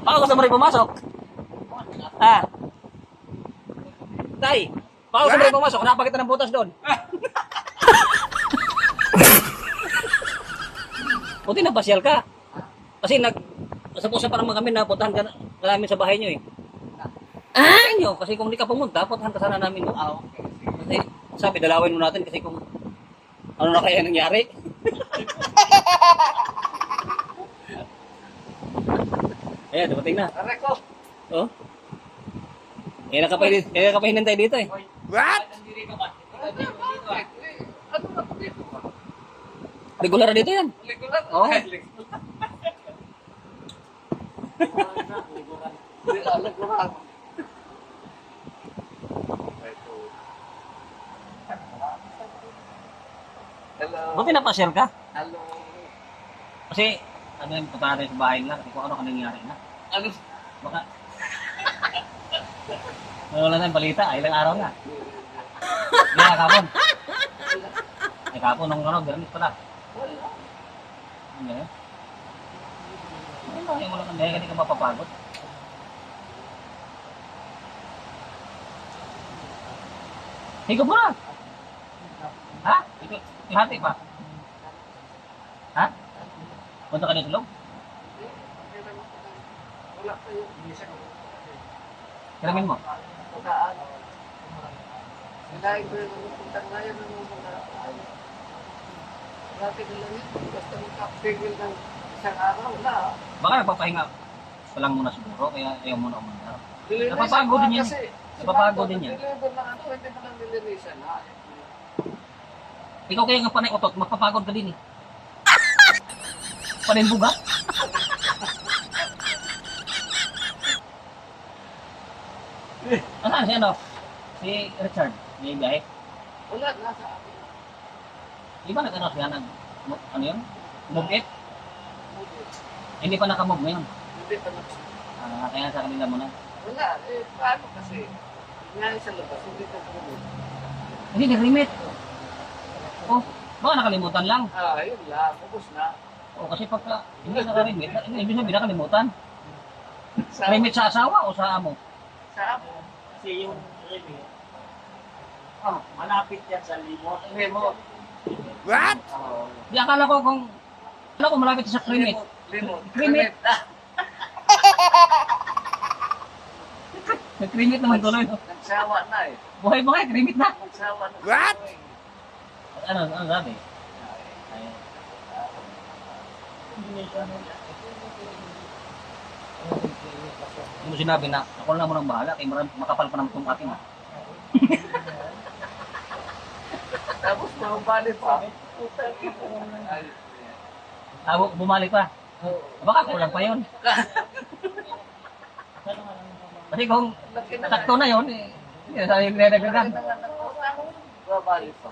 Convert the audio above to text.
Baka gusto mo rin pumasok? Ah. Tay, baka gusto mo rin pumasok? Hanapa kita ng butas doon. Buti napasyal ka. Kasi sa pa naman kami napuntahan ka namin sa bahay nyo eh. Ah? Nyo, kasi kung di ka pumunta, puntahan ka sana namin. No? Okay. Kasi sabi, dalawin mo natin kasi kung ano na kaya nangyari. Ayan, dumating na. Aray ko. Oh. Kaya nakapahinan tayo dito eh. What? Ano na ito dito? Regular na dito yan. Ligulan. Oo. Ligulan. Hello. Buti napasyal ka. Hello. Kasi, ano yung punta natin sa bahay nila kasi kung ano ka nangyari na. Ano? Baka, wala na yung balita, ilang araw na. Hindi na kapon. Ay kapon, nung ano, Bernis pala. Ano yun? Ano yung wala kang dahil, hindi ka mapapagod. Higop mo na! Ha? Ihati pa? Ha? Punta ka dito loob? Wala kayo. Kiramin mo? Pagkaan. Dahil ko yung puntang ngayon ng mga dati nila yun. Basta magkapigil ng isang araw na. Baka nagpapahinga pa lang muna siguro, kaya ayaw muna umandar. Napapagod din yan. Napapagod din yan. Deliver ng ano, hindi mo lang nilinisan ha. Ikaw kaya nga panay utot, mapapagod ka din eh. Panin buga? Asan si ano? Si Richard, may biyahe. Wala, nasa akin. Di ba nag-ano siya ng, ano yun? Move it? Hindi pa nakamove ngayon. Hindi pa na. Kaya sa kanila muna. Wala, paano kasi? Ngayon sa labas, hindi ka pumunod. Hindi, nag-remit. Oh, baka nakalimutan lang. Yun lang, ubos na. O kasi pagka hindi naka-remit, ibig sabihin nakalimutan. Sa, Remit sa asawa o sa amo? sa amo. Kasi yung remit, malapit yan sa limot. Remote. What? Di akala ko malapit sa remit. Remote. Remit. Nag-remit naman tuloy. No? Nagsawa na eh. Buhay mo kayo, remit na. Nagsawa na. What? Ano sabi? Hindi mo sinabi na ako na mo nang bahala kay makapal pa naman itong ating. Tapos mabali pa. Bumalik pa. Baka kulang pa yun. Kasi kung sakto na yun, hindi na tayo nagdagdagan. Babali pa.